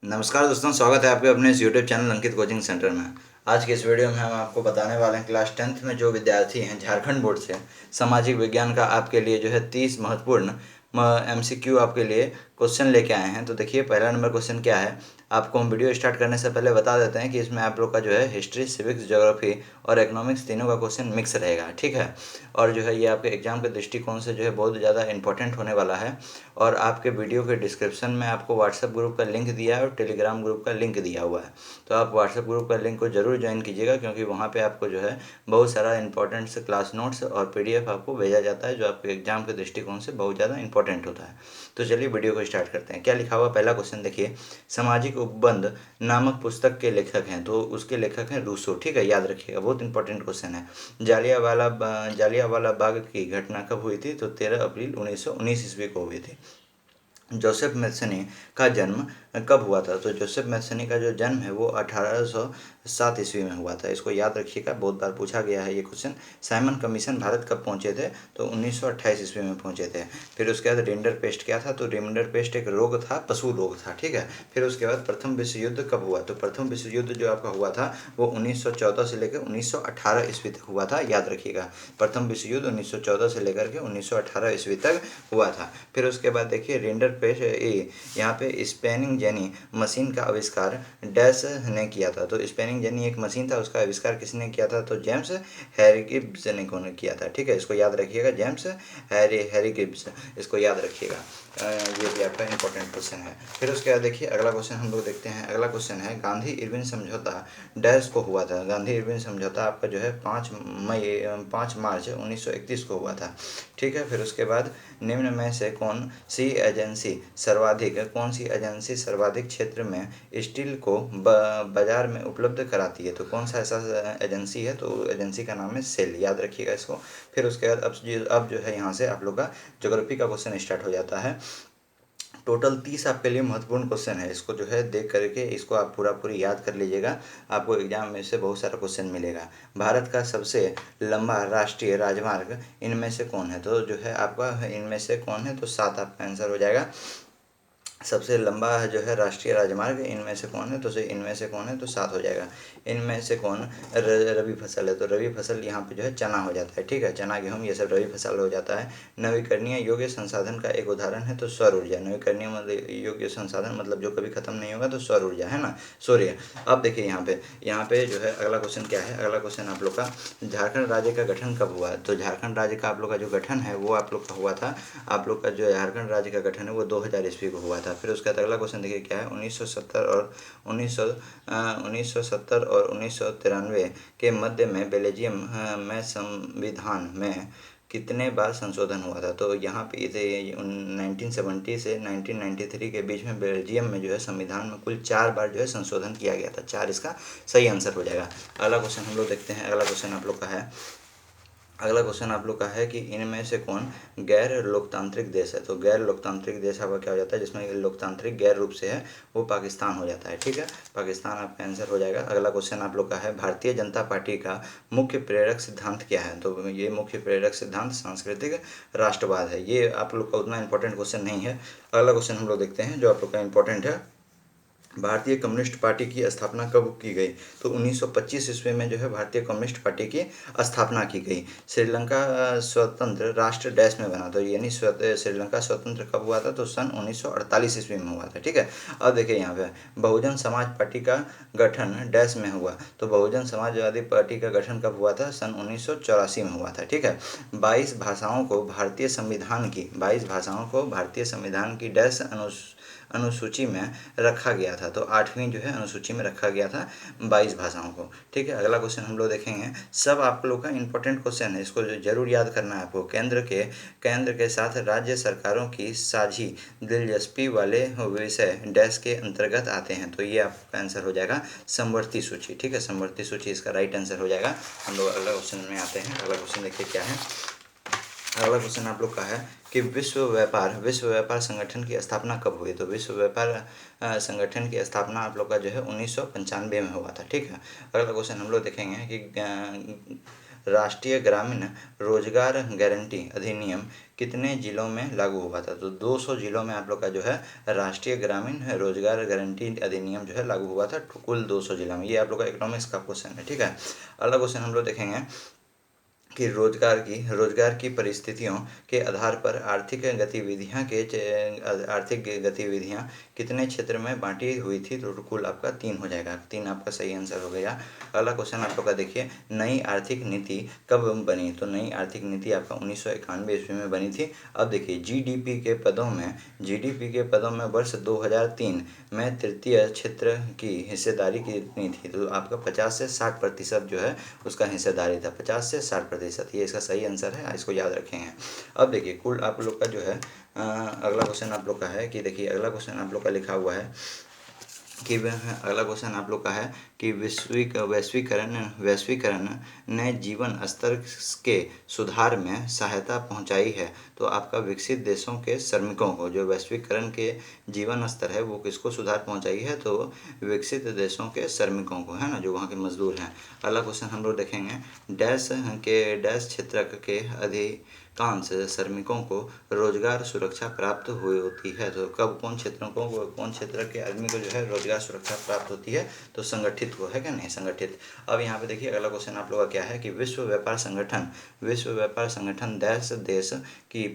नमस्कार दोस्तों, स्वागत है आपके अपने इस यूट्यूब चैनल अंकित कोचिंग सेंटर में। आज के इस वीडियो में हम आपको बताने वाले हैं क्लास 10th में जो विद्यार्थी हैं झारखंड बोर्ड से सामाजिक विज्ञान का आपके लिए जो है 30 महत्वपूर्ण MCQ आपके लिए क्वेश्चन लेके आए हैं। तो देखिए पहला नंबर क्वेश्चन क्या है। आपको हम वीडियो स्टार्ट करने से पहले बता देते हैं कि इसमें आप लोग का जो है हिस्ट्री, सिविक्स, ज्योग्राफी और इकोनॉमिक्स तीनों का क्वेश्चन मिक्स रहेगा, ठीक है। और जो है ये आपके एग्जाम के दृष्टिकोण से जो है बहुत ज़्यादा इंपॉर्टेंट होने वाला है। और आपके वीडियो के डिस्क्रिप्शन में आपको व्हाट्सएप ग्रुप का लिंक दिया है और टेलीग्राम ग्रुप का लिंक दिया हुआ है। तो आप व्हाट्सएप ग्रुप का लिंक को जरूर ज्वाइन कीजिएगा, क्योंकि वहाँ पे आपको जो है बहुत सारा इंपॉर्टेंट से क्लास नोट्स और PDF आपको भेजा जाता है, जो आपके एग्जाम के दृष्टिकोण से बहुत ज़्यादा इंपॉर्टेंट होता है। तो चलिए वीडियो को स्टार्ट करते हैं। क्या लिखा हुआ पहला क्वेश्चन देखिए। सामाजिक उपबंध नामक पुस्तक के लेखक हैं, तो उसके लेखक हैं रूसो, ठीक है, याद रखिएगा, बहुत इंपॉर्टेंट क्वेश्चन है। जालियांवाला बाग की घटना कब हुई थी? तो 13 अप्रैल 1919 ईस्वी को हुई थी। जोसेफ मैथ्यूनी का जन्म कब हुआ था? तो जोसेफ मैथ्यूनी का जो जन्म है वो 1807 ईस्वी में हुआ था। इसको याद रखिएगा, बहुत बार पूछा गया है ये क्वेश्चन। साइमन कमीशन भारत कब पहुंचे थे? तो 1928 ईस्वी में पहुंचे थे। फिर उसके बाद रिंडर पेस्ट क्या था? तो रिंडर पेस्ट एक रोग था, पशु रोग था, ठीक है। फिर उसके बाद प्रथम विश्व युद्ध कब हुआ? तो प्रथम विश्व युद्ध जो आपका हुआ था वो 1914 से लेकर 1918 ईस्वी तक हुआ था, याद रखिएगा। प्रथम विश्व युद्ध 1914 से लेकर के 1918 ईस्वी तक हुआ था। फिर उसके बाद देखिए रिंडर पेस्ट यहाँ पे स्पेनिंग जेनी मशीन का आविष्कार डैश ने किया था। तो स्पेनिंग जेनी एक मशीन था, उसका आविष्कार किसने किया था? तो जेम्स हैरिगिब्स ने किया था, ठीक है। इसको याद रखिएगा, जेम्स हैरिगिब्स, इसको याद रखिएगा। ये भी आपका इंपॉर्टेंट क्वेश्चन है। फिर उसके बाद देखिए अगला क्वेश्चन हम लोग देखते हैं। अगला क्वेश्चन है गांधी इरविन समझौता डैश को हुआ था? गांधी इरविन समझौता आपका जो है 5 मार्च 1931 को हुआ था, ठीक है। फिर उसके बाद निम्न में से कौन सी एजेंसी सर्वाधिक क्षेत्र में स्टील को बाजार में उपलब्ध कराती है? तो कौन सा ऐसा एजेंसी है? तो एजेंसी का नाम है सेल, याद रखिएगा इसको। फिर उसके बाद अब जो है यहाँ से आप लोग का ज्योग्राफी का क्वेश्चन स्टार्ट हो जाता है। टोटल 30 आपके लिए महत्वपूर्ण क्वेश्चन है। इसको जो है देख करके इसको आप पूरी याद कर लीजिएगा, आपको एग्जाम में से बहुत सारा क्वेश्चन मिलेगा। भारत का सबसे लंबा राष्ट्रीय राजमार्ग इनमें से कौन है? तो जो है आपका इनमें से कौन है? तो 7 आपका आंसर हो जाएगा। सबसे लंबा जो है राष्ट्रीय राजमार्ग इनमें से कौन है? तो इनमें से कौन है? तो 7 हो जाएगा। इनमें से कौन रबी फसल है? तो रबी फसल यहाँ पे जो है चना हो जाता है, ठीक है। चना, गेहूँ, ये सब रबी फसल हो जाता है। नवीकरणीय योग्य संसाधन का एक उदाहरण है तो सौर ऊर्जा। नवीकरणीय मतलब योग्य संसाधन मतलब जो कभी खत्म नहीं होगा, तो सौर ऊर्जा है ना, सूर्य। अब देखिए यहाँ पे जो है अगला क्वेश्चन क्या है। अगला क्वेश्चन आप लोग का झारखंड राज्य का गठन कब हुआ? तो झारखंड राज्य का आप लोग का जो गठन है वो आप लोग का हुआ था, आप लोग का जो झारखंड राज्य का गठन है वो 2000 ईस्वी को हुआ था। फिर उसका अगला क्वेश्चन देखिए क्या है। 1970 और 1993 के मध्य में बेल्जियम में संविधान में कितने बार संशोधन हुआ था? तो यहाँ पे इसे 1970 से 1993 के बीच में बेल्जियम में जो है संविधान में कुल 4 बार जो है संशोधन किया गया था। 4 इसका सही आंसर हो जाएगा। अगला क्वेश्चन हम लोग देखते हैं। अगला क्वेश्चन आप लोग का है। अगला क्वेश्चन आप लोग का है कि इनमें से कौन गैर लोकतांत्रिक देश है? तो गैर लोकतांत्रिक देश आपका क्या हो जाता है? जिसमें लोकतांत्रिक गैर रूप से है वो पाकिस्तान हो जाता है, ठीक है। पाकिस्तान आपका आंसर हो जाएगा। अगला क्वेश्चन आप लोग का है भारतीय जनता पार्टी का मुख्य प्रेरक सिद्धांत क्या है? तो ये मुख्य प्रेरक सिद्धांत सांस्कृतिक राष्ट्रवाद है। ये आप लोग का उतना इंपॉर्टेंट क्वेश्चन नहीं है। अगला क्वेश्चन हम लोग देखते हैं जो आप लोग का इंपॉर्टेंट है। भारतीय कम्युनिस्ट पार्टी की स्थापना कब की गई? तो 1925 ईस्वी में जो है भारतीय कम्युनिस्ट पार्टी की स्थापना की गई। श्रीलंका स्वतंत्र राष्ट्र डैश में बना, तो यानी श्रीलंका स्वतंत्र कब हुआ था? तो सन 1948 ईस्वी में हुआ था, ठीक है। अब देखिए यहाँ पे बहुजन समाज पार्टी का गठन डैश में हुआ, तो बहुजन समाजवादी पार्टी का गठन कब हुआ था? सन 1984 में हुआ था, ठीक है। 22 भाषाओं को भारतीय संविधान की डैश अनुसूची में रखा गया था, तो 8वीं जो है अनुसूची में रखा गया था 22 भाषाओं को, ठीक है। अगला क्वेश्चन हम लोग देखेंगे। सब आप लोग का इंपॉर्टेंट क्वेश्चन है, इसको जरूर याद करना है आपको। केंद्र के साथ राज्य सरकारों की साझी दिलचस्पी वाले विषय डैश के अंतर्गत आते हैं, तो ये आपका आंसर हो जाएगा समवर्ती सूची, ठीक है। समवर्ती सूची इसका राइट आंसर हो जाएगा। हम लोग अगला क्वेश्चन में आते हैं। अगला क्वेश्चन देखिए क्या है। अगला क्वेश्चन आप लोग का है कि विश्व व्यापार संगठन की स्थापना कब हुई? तो विश्व व्यापार संगठन की स्थापना आप लोग का जो है 1995 में हुआ था, ठीक है। अगला क्वेश्चन हम लोग देखेंगे कि राष्ट्रीय ग्रामीण रोजगार गारंटी अधिनियम कितने जिलों में लागू हुआ था? तो 200 जिलों में आप लोग का जो है राष्ट्रीय ग्रामीण रोजगार गारंटी अधिनियम जो है लागू हुआ था, कुल 200 जिलों में। ये आप लोग का इकोनॉमिक्स का क्वेश्चन है, ठीक है। अगला क्वेश्चन हम लोग देखेंगे कि रोजगार की परिस्थितियों के आधार पर आर्थिक गतिविधियां कितने क्षेत्र में बांटी हुई थी? तो कुल आपका 3 हो जाएगा, 3 आपका सही आंसर हो गया। अगला क्वेश्चन आप लोग का देखिए, नई आर्थिक नीति कब बनी? तो नई आर्थिक नीति आपका 1991 ईस्वी में बनी थी। अब देखिए जीडीपी के पदों में वर्ष 2003 में तृतीय क्षेत्र की हिस्सेदारी कितनी थी? तो आपका 50 से 60% जो है उसका हिस्सेदारी था, 50 से 60%। ये इसका सही आंसर है, इसको याद रखेंगे। अब देखिए कुल आप लोग का जो है अगला क्वेश्चन आप लोग का है कि देखिए अगला क्वेश्चन आप लोग का लिखा हुआ है कि अगला क्वेश्चन आप लोग का है कि वैश्वीकरण ने जीवन स्तर के सुधार में सहायता पहुंचाई है। तो आपका विकसित देशों के श्रमिकों को, जो वैश्वीकरण के जीवन स्तर है वो किसको सुधार पहुंचाई है? तो विकसित देशों के श्रमिकों को, है ना, जो वहाँ के मजदूर हैं। अगला क्वेश्चन हम लोग देखेंगे, डैश क्षेत्र के अधिकांश श्रमिकों को रोजगार सुरक्षा प्राप्त हुई होती है। तो कब कौन क्षेत्र के आदमी को जो है रोजगार सुरक्षा प्राप्त होती है? तो संगठित को, है क्या नहीं, संगठित। अब यहाँ पे देखिए अगला क्वेश्चन आप लोगों का क्या है कि विश्व व्यापार संगठन देश की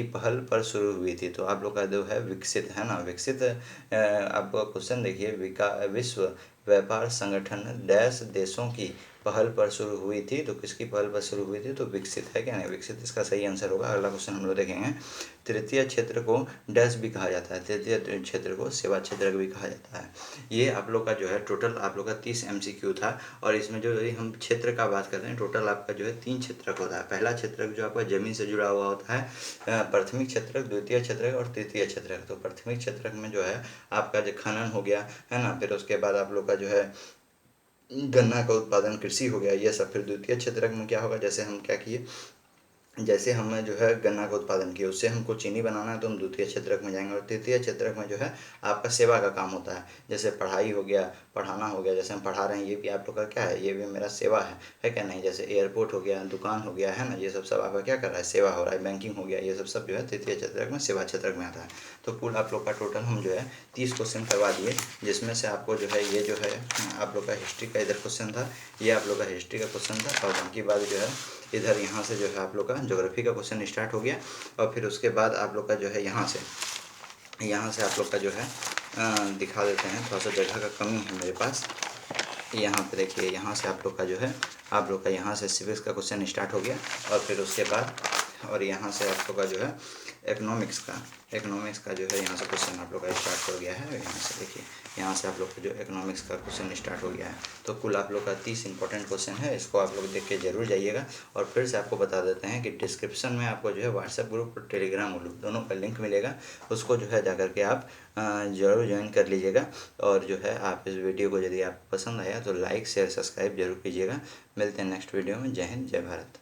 पहल पर शुरू हुई थी। तो आप लोग का जो है विकसित, है ना, विकसित। आपका क्वेश्चन देखिए, विश्व व्यापार संगठन डैश देशों की पहल पर शुरू हुई थी। तो किसकी पहल पर शुरू हुई थी? तो विकसित, है क्या नहीं, विकसित इसका सही आंसर होगा। अगला क्वेश्चन हम लोग देखेंगे, तृतीय क्षेत्र को डैश भी कहा जाता है, तृतीय क्षेत्र को सेवा क्षेत्र भी कहा जाता है। ये आप लोग का जो है टोटल आप लोग का 30 MCQ था। और इसमें जो हम क्षेत्र का बात करते हैं, टोटल आपका जो है 3 क्षेत्रक होता है। पहला क्षेत्रक जो आपका जमीन से जुड़ा हुआ होता है, प्राथमिक क्षेत्रक, द्वितीय क्षेत्रक और तृतीय क्षेत्रक। तो प्राथमिक क्षेत्रक में जो है आपका जो खनन हो गया, है ना, फिर उसके बाद आप लोग का जो है गन्ना का उत्पादन, कृषि हो गया, ये सब। फिर द्वितीय क्षेत्रक में क्या होगा, जैसे हम क्या किए, जैसे हमने जो है गन्ना का उत्पादन किया, उससे हमको चीनी बनाना है तो हम द्वितीय क्षेत्रक में जाएंगे। और तृतीय क्षेत्रक में जो है आपका सेवा का काम होता है, जैसे पढ़ाई हो गया, पढ़ाना हो गया, जैसे हम पढ़ा रहे हैं, ये भी आप लोग का क्या है, ये भी मेरा सेवा है क्या नहीं। जैसे एयरपोर्ट हो गया, दुकान हो गया, है ना, ये सब आपका क्या कर रहा है, सेवा हो रहा है। बैंकिंग हो गया, ये सब जो है तृतीय क्षेत्रक में, सेवा क्षेत्रक में आता है। तो कुल आप लोग का टोटल हम जो है 30 क्वेश्चन करवा दिए, जिसमें से आपको जो है ये जो है आप लोग का हिस्ट्री का इधर क्वेश्चन था, ये आप लोग का हिस्ट्री का क्वेश्चन था। और बाकी बात जो है इधर यहाँ से जो है आप लोग का ज्योग्राफी का क्वेश्चन स्टार्ट हो गया। और फिर उसके बाद आप लोग का जो है यहाँ से आप लोग का जो है दिखा देते हैं, थोड़ा सा जगह का कमी है मेरे पास। यहाँ पे देखिए, यहाँ से आप लोग का जो है आप लोग का यहाँ से सिविक्स का क्वेश्चन स्टार्ट हो गया। और फिर उसके बाद और यहाँ से आप लोग का जो है इकोनॉमिक्स का जो है यहाँ से क्वेश्चन आप लोग का स्टार्ट हो गया है। यहाँ से देखिए, यहाँ से आप लोग का जो इकोनॉमिक्स का क्वेश्चन स्टार्ट हो गया है। तो कुल आप लोग का 30 इंपॉर्टेंट क्वेश्चन है, इसको आप लोग देख के जरूर जाइएगा। और फिर से आपको बता देते हैं कि डिस्क्रिप्शन में आपको जो है व्हाट्सएप ग्रुप और टेलीग्राम ग्रुप दोनों का लिंक मिलेगा, उसको जो है जाकर के आप ज़रूर ज्वाइन कर लीजिएगा। और जो है आप इस वीडियो को यदि आपको पसंद आया तो लाइक शेयर सब्सक्राइब जरूर कीजिएगा। मिलते हैं नेक्स्ट वीडियो में। जय हिंद, जय भारत।